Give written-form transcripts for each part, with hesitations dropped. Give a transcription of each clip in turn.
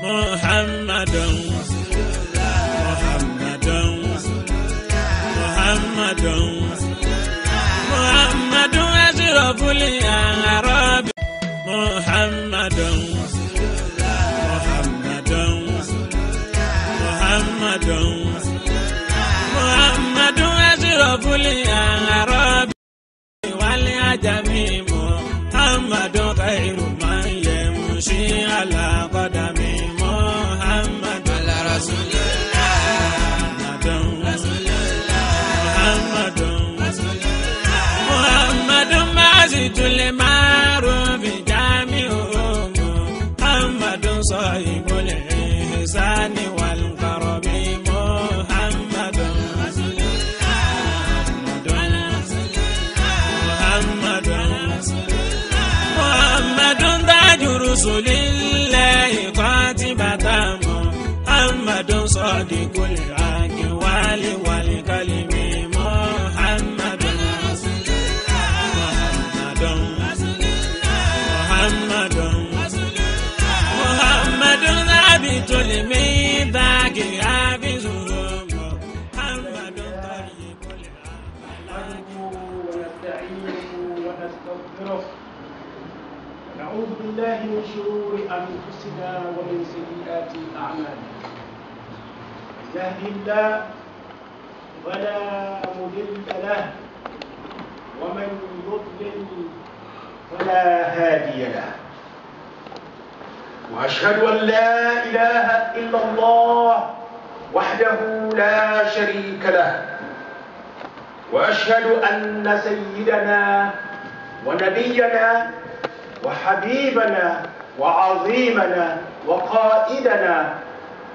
محمد محمد محمد محمد أشرف الأعراب محمد محمد محمد محمد أشرف الأعراب والعجم محمد خير من يمشي على قدم محمد على رسول الله رسول الله محمد مازج المعروف جامعه محمد صاحب الإحسان والكرم محمد رسول الله محمد تاج رسل الله قاتبة محمد صادق الحق والكلم محمد محمد محمد ثابت الميثاق حافظه محمد طيب ونستعينه ونستغفره ونعوذ بالله من شرور انفسنا ومن سيئات اعمالنا من يهده الله فلا مضل له ومن يضلل فلا هادي له واشهد ان لا اله الا الله وحده لا شريك له واشهد ان سيدنا ونبينا وحبيبنا وعظيمنا وقائدنا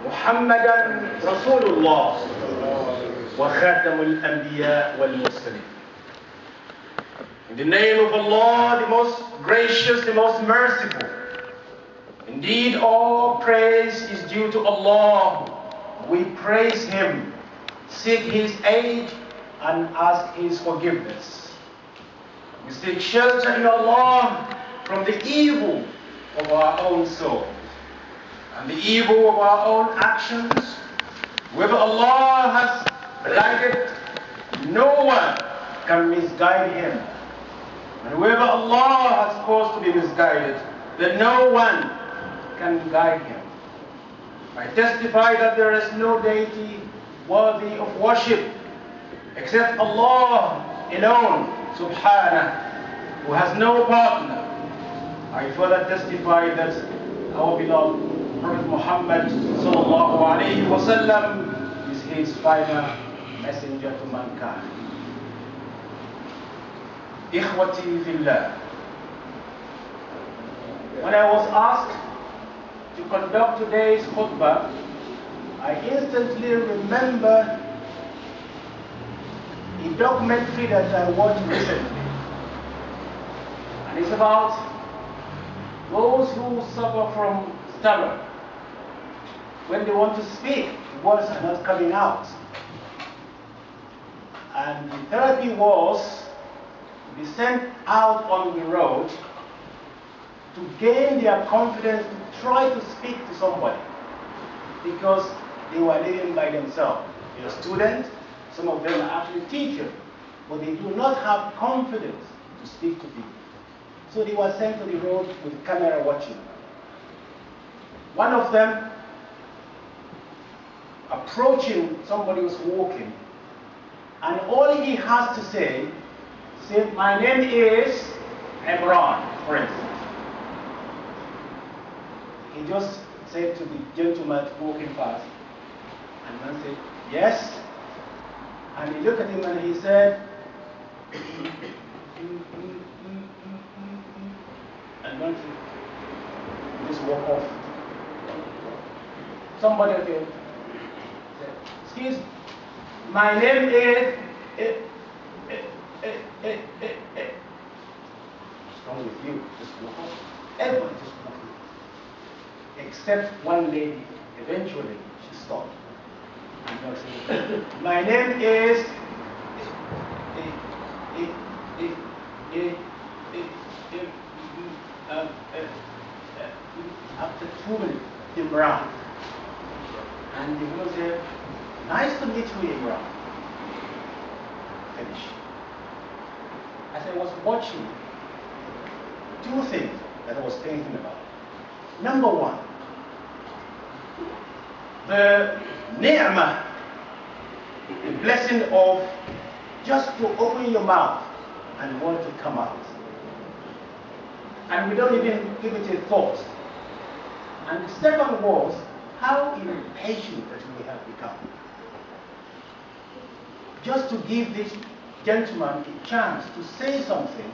محمدا رسول الله وخاتم الانبياء والمرسلين. In the name of Allah, the most gracious, the most merciful. Indeed, all praise is due to Allah. We praise Him, seek His aid, and ask His forgiveness. We seek shelter in Allah from the evil of our own soul and the evil of our own actions. Whoever Allah has guided, no one can misguide him. And whoever Allah has caused to be misguided, then no one can guide him. I testify that there is no deity worthy of worship except Allah alone, subhanahu, who has no partner. I further testify that our beloved Prophet Muhammad sallallahu alayhi wa sallam is his final messenger to mankind. Ikhwati fillah. When I was asked to conduct today's khutbah, I instantly remember a documentary that I watched recently. And it's about those who suffer from stutter. When they want to speak, words are not coming out. And the therapy was to be sent out on the road to gain their confidence to try to speak to somebody, because they were living by themselves. They are students, some of them are actually teachers, but they do not have confidence to speak to people. So they were sent to the road with the camera watching. One of them, approaching somebody who's walking, and all he has to say, my name is Imran, for instance. He just said to the gentleman walking past, and man said, yes. And he looked at him and he said, and man said, just walk off. Somebody said, excuse me, my name is what's wrong with you? Just walk off. Everyone just walk off. Except one lady. Eventually she stopped. And I said, my name is after 2 minutes, Imran. And he will say, nice to meet you, Imran. Finish. As I was watching, two things that I was thinking about. Number one, the ni'mah, the blessing of just to open your mouth and want to come out. And we don't even give it a thought. And the second was how impatient that we have become. Just to give this gentleman a chance to say something,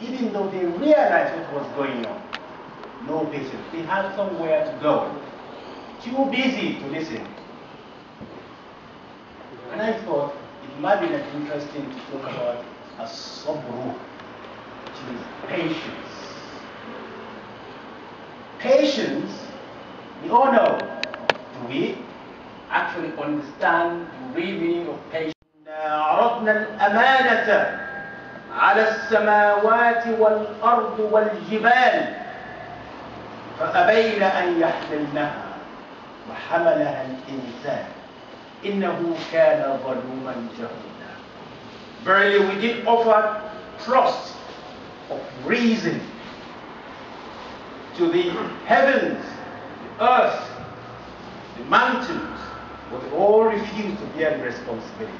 even though they realized what was going on. No patience. They had somewhere to go. Too busy to listen. And I thought it might be interesting to talk about a sabru, which is patience. Patience, we all know. Do we actually understand the real meaning of patience? عرضنا الأمانة على السماوات والأرض والجبال فأبين أن يحملنها وحملها الإنسان إنه كان ظلوما جهولا. Verily we did offer trust of reason to the heavens, the earth, the mountains, but they all refused to bear the responsibility.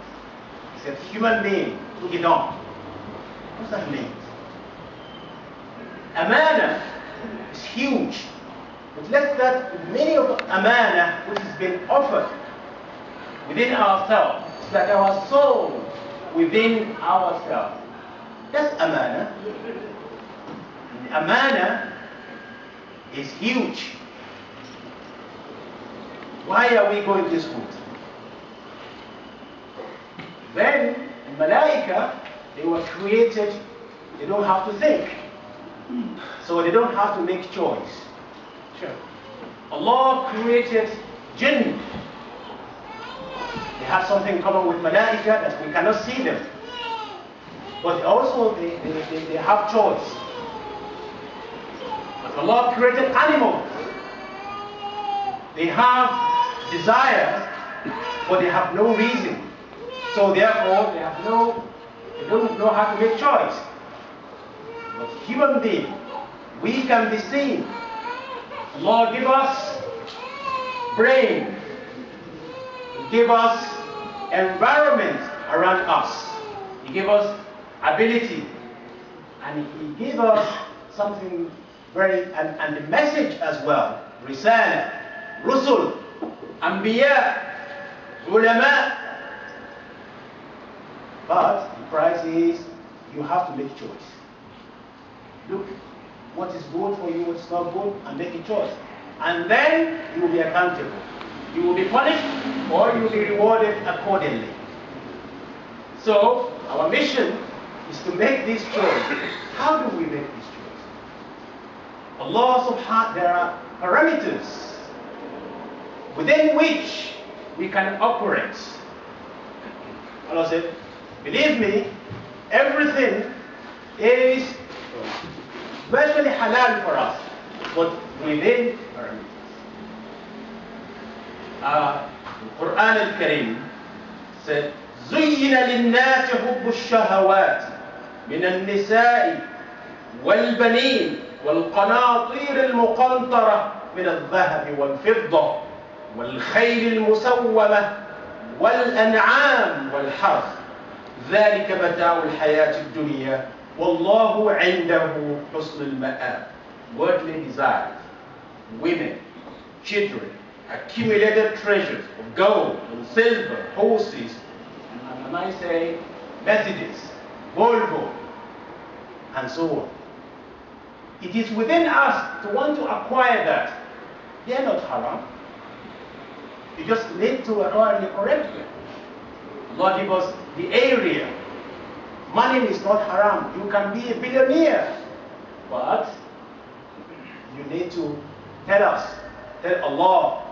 He said, human being, took it on. What does that mean? Amana is huge. But let's start with the meaning of amana, which has been offered within ourselves. It's like our soul within ourselves. That's amana. And amana is huge. Why are we going this route? Then, in Malaika, they were created, they don't have to think. So they don't have to make choice. Sure. Allah created jinn. They have something in common with Malaika that we cannot see them. But also they have choice. But Allah created animals. They have desires, but they have no reason. So therefore, they don't know how to make choice. But human being, we can be seen. Allah give us brain, give us environment around us. He gave us ability, and He gave us something very, and the message as well. Risala, Rusul, Anbiya, Ulama. But the price is you have to make choice. Look what is good for you, what's not good, and make a choice. And then you will be accountable. You will be punished or you will be rewarded accordingly. So our mission is to make this choice. How do we make this choice? Allah subhanahu, there are parameters within which we can operate. Allah said, believe me, everything is virtually halal for us, but within parameters. The Quran al-Karim said, زين للناس حب الشهوات من النساء والبنين والقناطير المقنطرة من الذهب والفضة والخيل المسومة والأنعام والحرث ذلك متاع الحياة الدنيا والله عنده حسن المآب. Worldly desires, women, children, accumulated treasures of gold and silver, horses, and I say Mercedes, Volvo, and so on. It is within us to want to acquire that. They are not haram. You just need to acquire it correctly. Allah give us the area. Money is not haram. You can be a billionaire. But you need to tell Allah,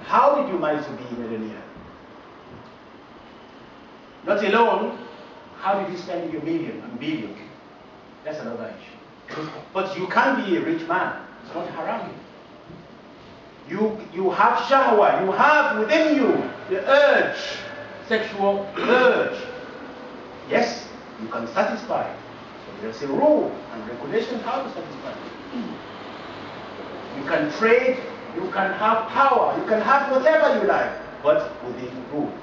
how did you manage to be a millionaire? Not alone, how did you spend your million and billion? That's another issue. But you can be a rich man. It's not haram. You have shahwa, you have within you the urge, sexual urge. Yes, you can satisfy. So there's a rule and regulation how to satisfy. You can trade, you can have power, you can have whatever you like, but within rule.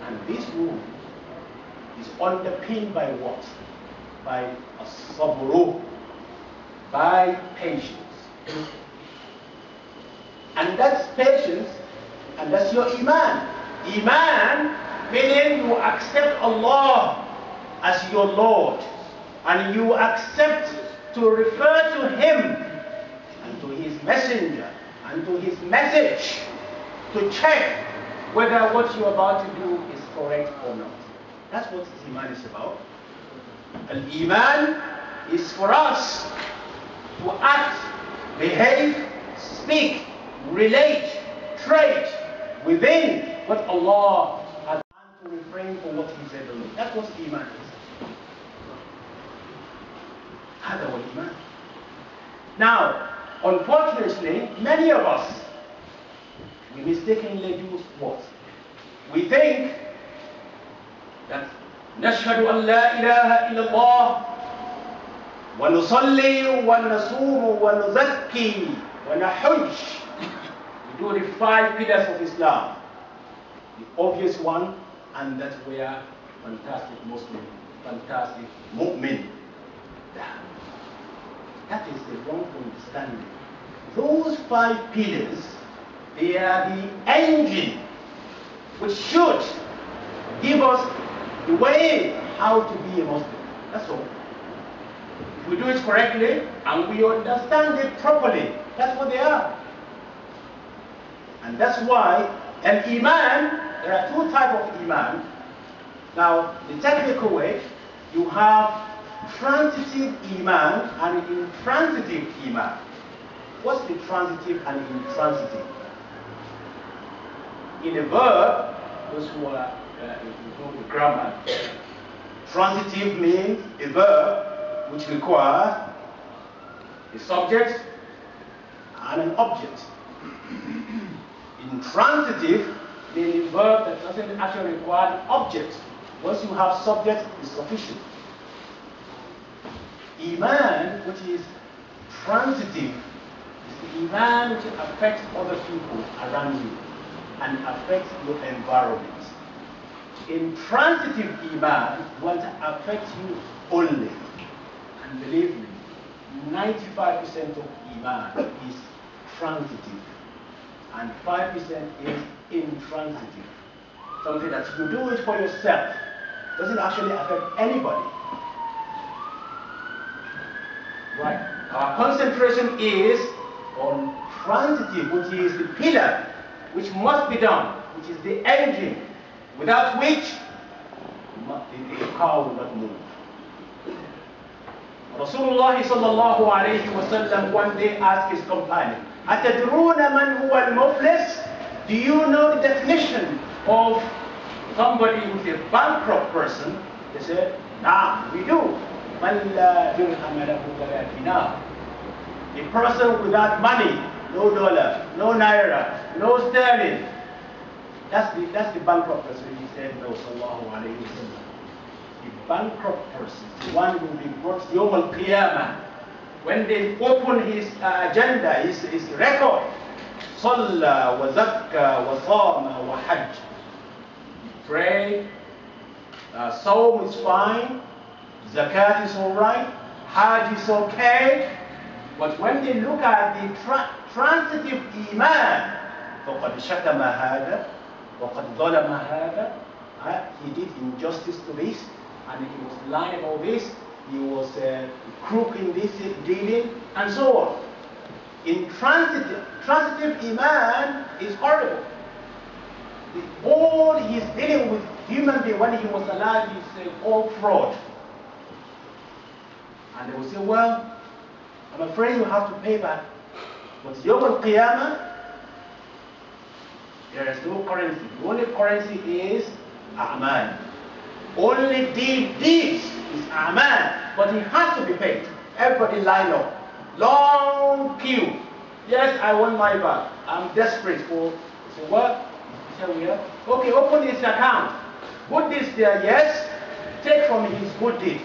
And this rule is underpinned by what? By a sabr, by patience. And that's patience, and that's your iman. Iman, meaning you accept Allah as your Lord, and you accept to refer to Him and to His messenger and to His message to check whether what you're about to do is correct or not. That's what Iman is about. And Iman is for us to act, behave, speak, relate, trade within what Allah has done, to refrain from what He said alone. That's what Iman is. هذا هو الإيمان. Now, unfortunately, many of us, we mistakenly do what? We think that نشهد أن لا إله إلا الله ونصلي ونصوم ونزكي ونحج. We do the 5 pillars of Islam. The obvious one, and that we are fantastic Muslim, fantastic mu'min. That is the wrong understanding. Those 5 pillars, they are the engine which should give us the way how to be a Muslim. That's all. If we do it correctly and we understand it properly, that's what they are. And that's why an Iman, there are 2 types of Iman. Now, the technical way, you have transitive Iman and intransitive Iman. What's the transitive and intransitive? In a verb, those who are the grammar, transitive means a verb which requires a subject and an object. Intransitive means a verb that doesn't actually require an object. Once you have subject, it's sufficient. Iman, which is transitive, is the Iman which affects other people around you and affects your environment. Intransitive Iman will affect you only. And believe me, 95% of Iman is transitive and 5% is intransitive. Something that you do it for yourself, doesn't actually affect anybody. Right. Our concentration is on transitive, which is the pillar, which must be done, which is the engine, without which the car will not move. Rasulullah sallallahu alayhi wa sallam one day asked his companion, أَتَدْرُونَ مَنْ هُوَ الْمُفْلِسِ? Do you know the definition of somebody who's a bankrupt person? They said, nah, we do. مَنْ لَا دِرْهَمَ لَهُ وَلَا دِينَارٍ. A person without money, no dollar, no naira, no sterling. That's the bankrupt person. He said, no, sallallahu alayhi wa sallam. The bankrupt person, the one who will be brought Yawm al-Qiyamah, when they open his agenda, his record, صلى وزكى وصام وحج. He prayed, Sawm is fine, Zakat is alright, Hajj is okay, but when they look at the transitive Iman, فَقَدْ شَتَمَ هَذَا وَقَدْ ظَلَمَ هَذَا, he did injustice to this, and he was lying about this, he was crook in this dealing, and so on. Transitive Iman is horrible. All he's dealing with human being when he was alive is all fraud. And they will say, well, I'm afraid you have to pay back. But Yawm al-Qiyamah, there is no currency. The only currency is A'man. Only deeds is A'man. But he has to be paid. Everybody line up. Long queue. Yes, I want my back. I'm desperate for. He said, what? He said, yeah. Okay, open his account. Put this there, yes. Take from his good deed.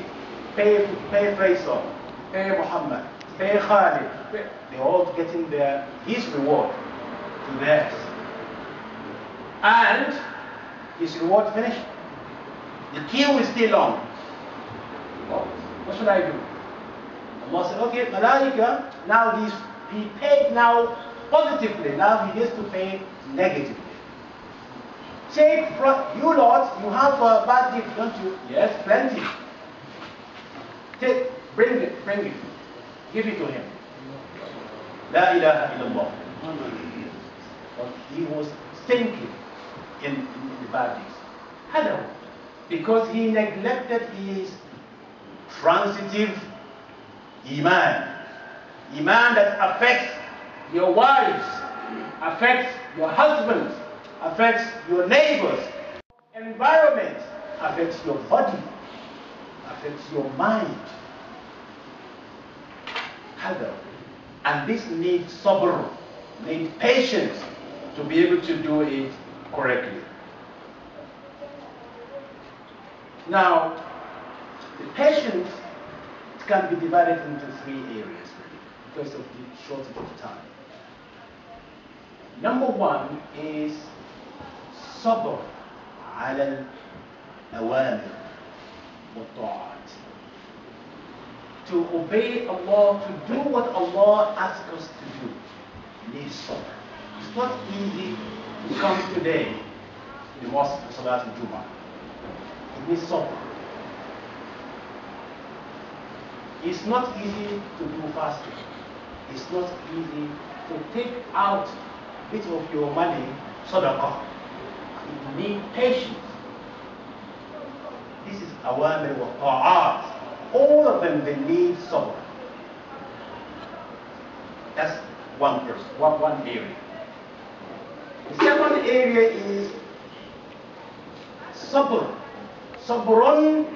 Pay Faisal. Pay Muhammad. Pay Khalid. They're all getting his reward to theirs. And his reward finished. The queue is still on. Well, what should I do? Allah said, okay, Malaika, now he paid now positively, now he gets to pay negatively. Take from you, Lord, you have a bad gift, don't you? Yes, plenty. Bring it. Give it to him. La ilaha illallah. But he was thinking in the bad deeds. Hello. Because he neglected his transitive Iman. Iman that affects your wives, affects your husbands, affects your neighbors, environment, affects your body, affects your mind. Hello. And this needs sabr, needs patience to be able to do it correctly. Now, the patience can be divided into 3 areas really, because of the shortage of time. Number 1 is sabr ala al-awamir wa ta'at. To obey Allah, to do what Allah asks us to do, needs sabr. It's not easy to come today to the mosque for Salat al-Jum'ah. It needs sabr. It's not easy to do fasting. It's not easy to take out a bit of your money, sadaqah. You need patience. This is awamir wa ta'at. All of them, they need sabr. That's one area. The second area is sabr. Sabrun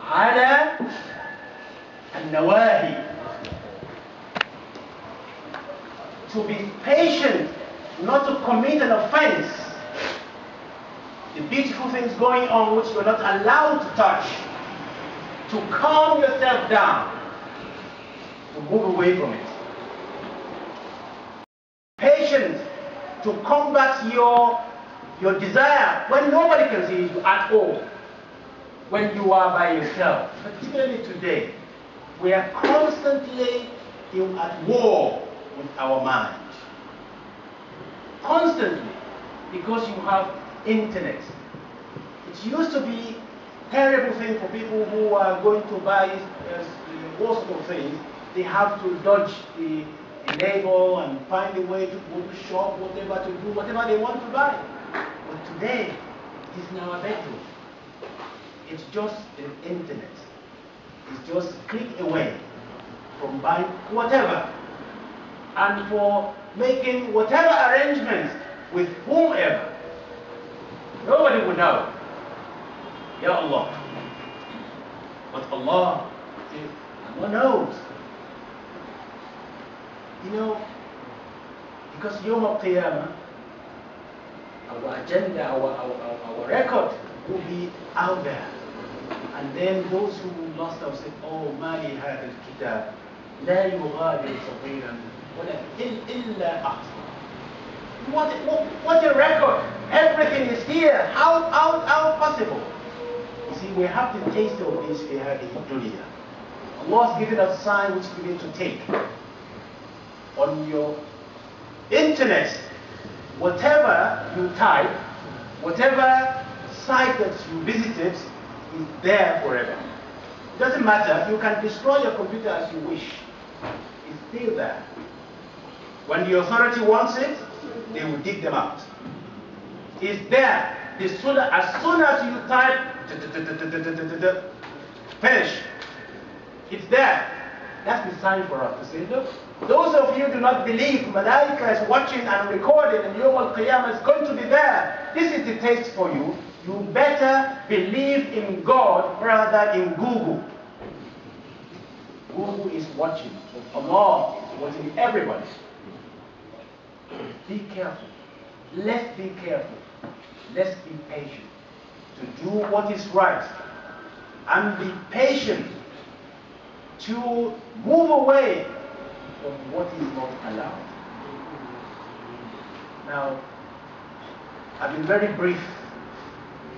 ala al-nawahi. To be patient, not to commit an offense. The beautiful things going on which you're not allowed to touch. To calm yourself down, to move away from it. Patience, to combat your desire when nobody can see you at all. When you are by yourself. Particularly today, we are constantly at war with our mind. Constantly, because you have internet. It used to be terrible thing for people who are going to buy all sorts of things. They have to dodge the label and find a way to go to shop, whatever to do, whatever they want to buy. But today, it is in our bedroom. It's just the internet. It's just click away from buying whatever. And for making whatever arrangements with whomever. Nobody would know. Ya Allah. But Allah knows. You know, because Yawm al-Qiyamah, our agenda, our record will be out there. And then those who lost have said, oh, Mali hadha al-kitab, la yughadiru saghiran wala illa ahsan. What a record! Everything is here. How possible? You see, we have the taste of this in dunya. Allah has given us a sign which we need to take. On your internet, whatever you type, whatever site that you visited, is there forever. It doesn't matter. You can destroy your computer as you wish. It's still there. When the authority wants it, they will dig them out. It's there. As soon as you type, finish. It's there. That's the sign for us to say, look, those of you do not believe Malaika is watching and recording and Yawm al-Qiyamah is going to be there. This is the taste for you. You better believe in God rather than in Google. Google is watching. Allah is watching everybody. be careful. Let's be careful. Let's be patient to do what is right and be patient to move away from what is not allowed. Now, I've been very brief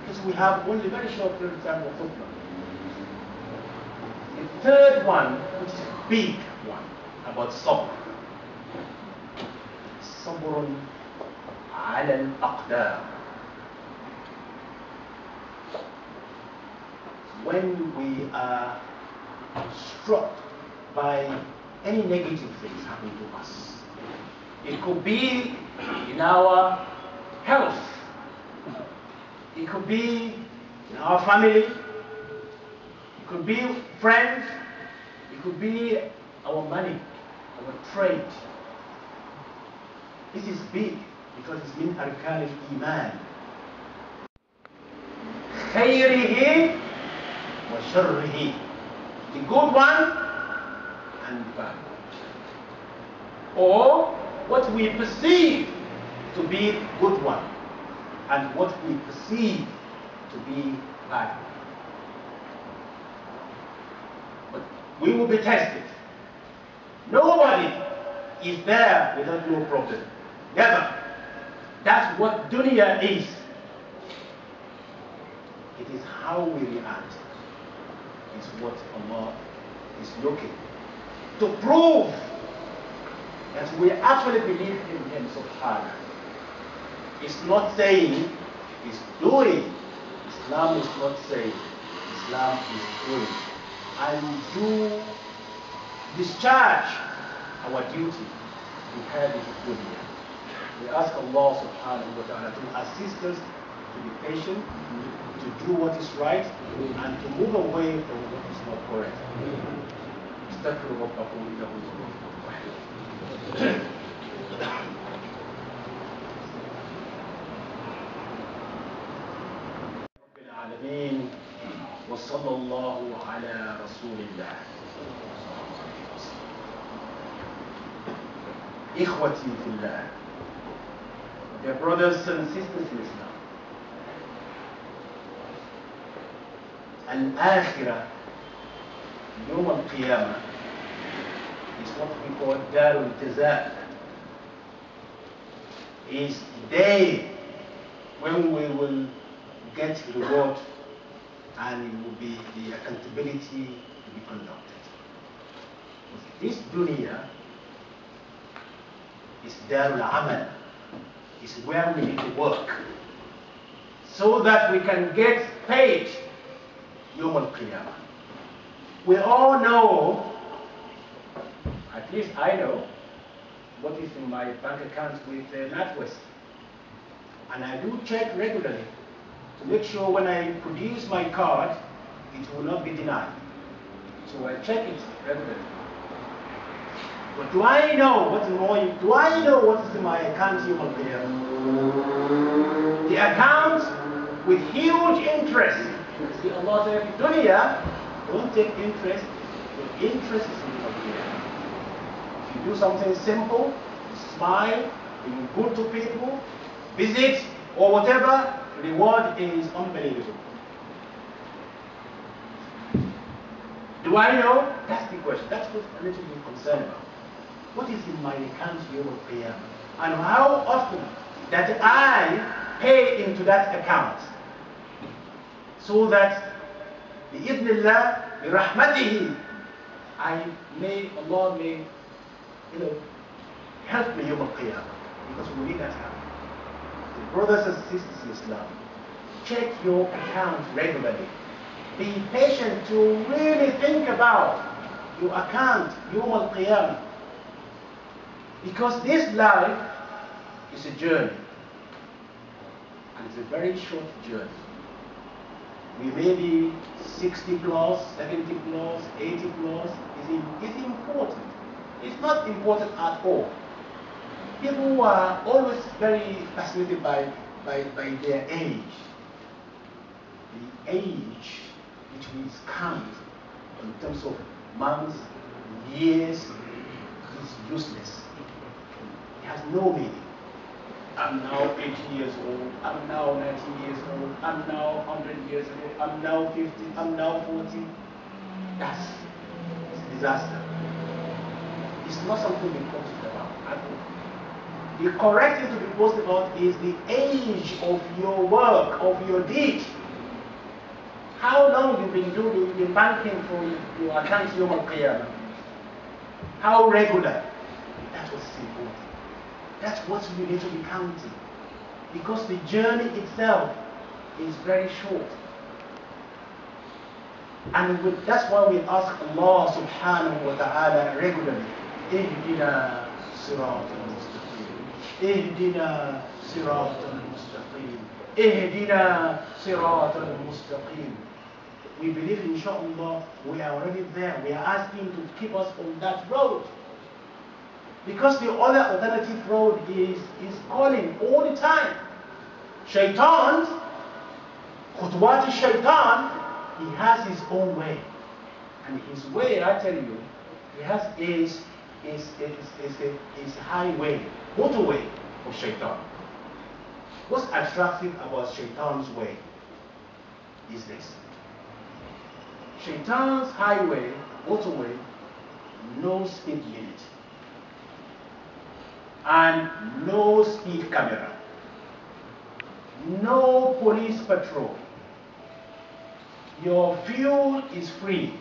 because we have only a very short period of time for football. The third one, which is a big one, about sabr. صبر على الأقدار. When we are struck by any negative things happen to us, it could be in our health, it could be in our family, it could be friends, it could be our money, our trade. This is big because it's min arkan al-iman. خيره وشره. The good one and the bad one. Or what we perceive to be good one and what we perceive to be bad one. But we will be tested. Nobody is there without no problem. Never. That's what dunya is. It is how we react. It's what Allah is looking to prove that we actually believe in Him subhanahu. It's not saying, it's doing. Islam is not saying, Islam is doing. And do discharge our duty to have this dunya. We ask Allah subhanahu wa ta'ala to assist us to be patient, to do what is right, and to move away from what is not correct. استغفروا ربكم إنه هو الغفور الرحيم. رب العالمين وصلى الله على رسول الله. إخوتي في الله. Dear brothers and sisters in Islam, Al-Akhirah, Yawm al-Qiyamah, is what we call Darul Jazaa. Is the day when we will get reward and it will be the accountability to be conducted. This dunya is Darul Amal. Is where we need to work so that we can get paid Yawm al-Qiyamah. We all know, at least I know, what is in my bank account with NatWest. And I do check regularly to make sure when I produce my card, it will not be denied. So I check it regularly. But do I know what's more? Do I know what is in my account Yawm al-Qiyamah? The account with huge interest. See, Allah said, dunya, don't take interest. The interest is in Yawm al-Qiyamah. If you do something simple, smile, be good to people, visit, or whatever, the reward is unbelievable. Do I know? That's the question. That's what I need to be concerned about. What is in my account Yawm al-Qiyamah? And how often that I pay into that account so that bi-idhnillah, bi-rahmatihi, Allah may, help me Yawm al-Qiyamah, because we need that help. Brothers and sisters in Islam, check your account regularly. Be patient to really think about your account Yawm al-Qiyamah. Because this life is a journey, and it's a very short journey. We may be 60 plus, 70 plus, 80 plus. It's important. It's not important at all. People are always very fascinated by their age. The age which we count in terms of months, years, is useless. It has no meaning. I'm now 80 years old, I'm now 90 years old, I'm now 100 years old, I'm now 50, I'm now 40. That's a disaster. It's not something to be boasted about at all. The correct thing to be boasted about is the age of your work, of your deed. How long you've been banking for your accounts Yom Al-Qiyamah? How regular? That's what's important. That's what you need to be counting. Because the journey itself is very short. And that's why we ask Allah subhanahu wa ta'ala regularly, Ihdina sirat al-mustaqim. Ihdina sirat al-mustaqim. Ihdina sirat al-mustaqim. We believe, inshallah, we are already there. We are asking to keep us on that road. Because the other alternative road is calling all the time. Shaitan, khutwat shaitan, he has his own way. And his way, I tell you, he has is highway, motorway of shaitan. What's attractive about shaitan's way is this. Shaitan's highway, motorway, no speed limit. And no speed camera. No police patrol. Your fuel is free.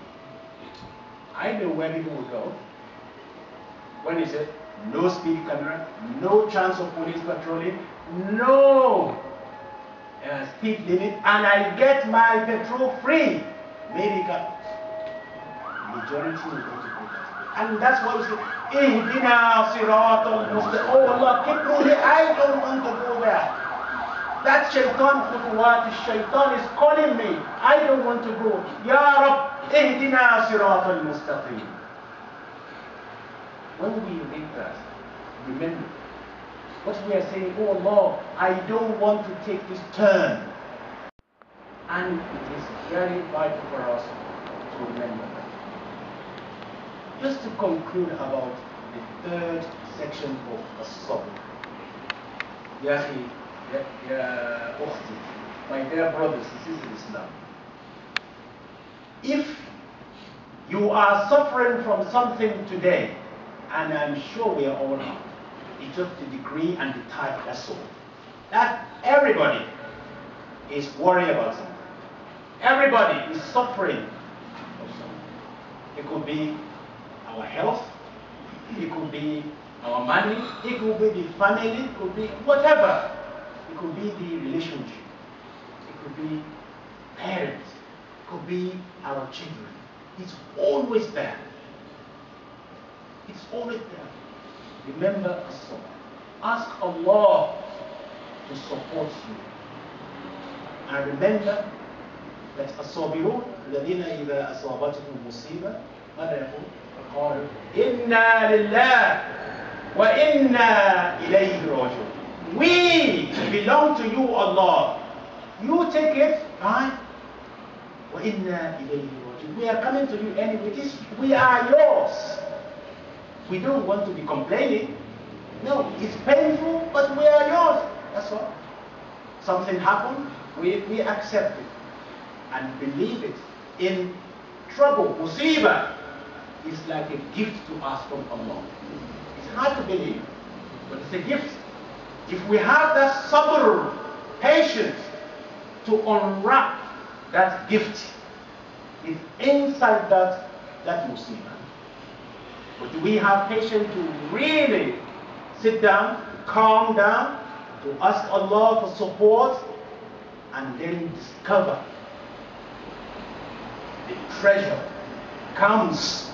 I know where people will go. When is it? No speed camera, no chance of police patrolling, no speed limit, and I get my petrol free. America, majority will go to go. And that's why we say, Ihdina sirat al-mustaqim. Oh Allah, keep me here. I don't want to go there. That shaitan khutwat, shaitan is calling me. I don't want to go. Ya Rab, Ihdina sirat al-mustaqim. When we read that, remember what we are saying, oh Allah, I don't want to take this turn. And it is very vital for us to remember that. Just to conclude about the third section of As-Sabr. Ya Ukhti, my dear brothers and sisters in Islam, if you are suffering from something today, and I'm sure we are all are, it's just the degree and the type, that's all. That everybody is worried about something. Everybody is suffering of something. It could be our health, it could be our money, it could be the family, it could be whatever. It could be the relationship, it could be parents, it could be our children. It's always there. It's always there. Remember, ask Allah to support you. And remember that الصابرون الذين إذا أصابتهم مصيبة ماذا يقول؟ قالوا إنا لله وإنا إليه راجعون. We belong to you, Allah. You take it, right? وإنا إليه راجعون. We are coming to you anyway. We are yours. We don't want to be complaining. No, it's painful, but we are yours. That's all. Something happened, we accept it and believe it. In trouble, musibah is like a gift to us from Allah. It's hard to believe, but it's a gift. If we have that sabr, patience, to unwrap that gift, it's inside that musibah. But do we have patience to really sit down, calm down, to ask Allah for support, and then discover the treasure comes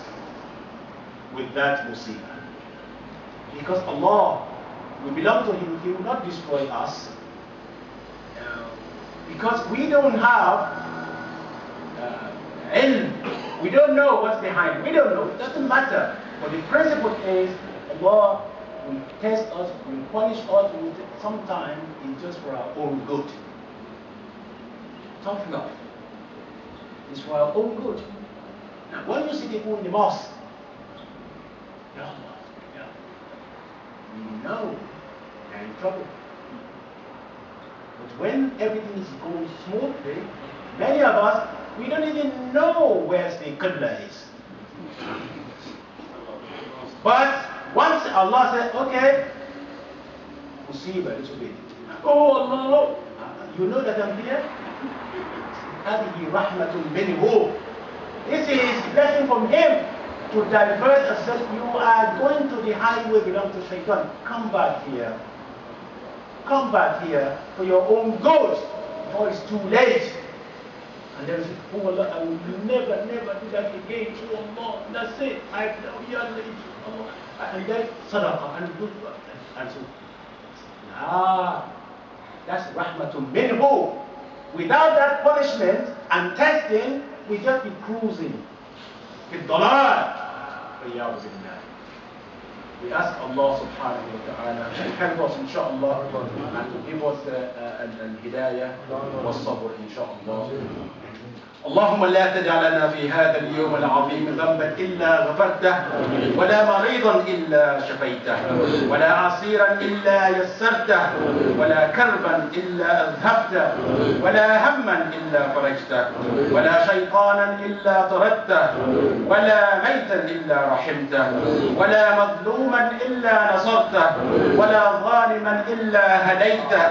with that musibah? Because Allah, we belong to Him, He will not destroy us. Because we don't have ilm. We don't know what's behind. We don't know. It doesn't matter. But the principle is Allah will test us, will punish us with sometimes it's just for our own good. Something else. It's for our own good. Now when you see people in the mosque, you know they're in trouble. But when everything is going smoothly, many of us, we don't even know where the Qibla is. But once Allah said, okay, receive a little bit. Oh Allah, you know that I'm here? هذه رحمة منه. This is blessing from Him to divert us. You are going to the highway belong to Shaitan. Come back here. Come back here for your own good before it's too late. And then say, oh Allah, I will never do that again. Oh Allah, that's it. I Allah. And then sadaqah and good and so. That's rahmatun minhu. Without that punishment and testing, we just be cruising. With dalal. We ask Allah subhanahu wa ta'ala to help us inshaAllah and to give us al-hidayah wal-sabr inshaAllah. اللهم لا تجعلنا في هذا اليوم العظيم ذنبا إلا غفرته ولا مريضا إلا شفيته ولا عسيرا إلا يسرته ولا كربا إلا أذهبته ولا هما إلا فرجته ولا شيطانا إلا طردته ولا ميتا إلا رحمته ولا مظلوما إلا نصرته ولا ظالما إلا هديته.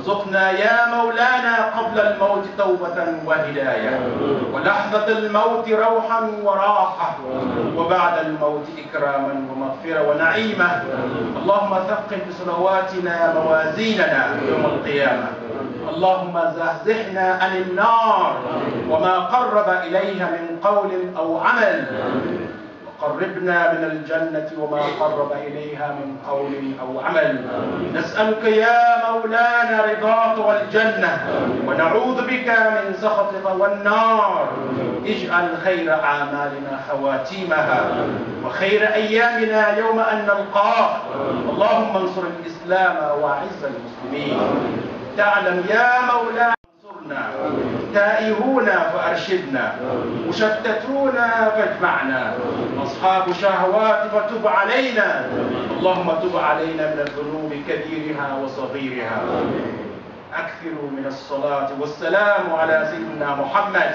ارزقنا يا مولانا قبل الموت توبة وهداية ولحظة الموت روحا وراحة وبعد الموت إكراما ومغفرة ونعيمة. اللهم ثقل بصلواتنا موازيننا يوم القيامة. اللهم زحزحنا عن النار وما قرب إليها من قول أو عمل قربنا من الجنة وما قرب إليها من قول أو عمل. نسألك يا مولانا رضاك والجنة ونعوذ بك من سخطك والنار. اجعل خير أعمالنا خواتيمها وخير أيامنا يوم أن نلقاك. اللهم انصر الإسلام وأعز المسلمين. تعلم يا مولانا تائهون فأرشدنا مشتتون فاجمعنا أصحاب شهوات فتب علينا. اللهم تب علينا من الذنوب كبيرها وصغيرها. أكثروا من الصلاة والسلام على سيدنا محمد.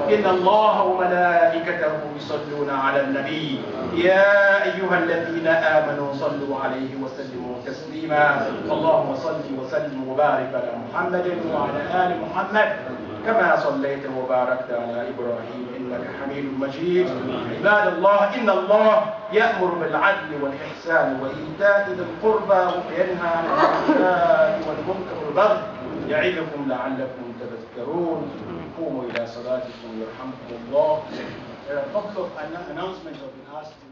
إن الله وملائكته يصلون على النبي يا أيها الذين آمنوا صلوا عليه وسلموا تسليما. اللهم صل وسلم وبارك على محمد وعلى آل محمد كما صليت وباركت على إبراهيم إنك حميد مجيد. عباد الله إن الله يأمر بالعدل والإحسان وإيتاء ذي القربى وينهى عن الفحشاء والمنكر والبغي يعظكم لعلكم تذكرون. قوموا إلى صلاتكم يرحمكم الله. A couple of announcements have been asked to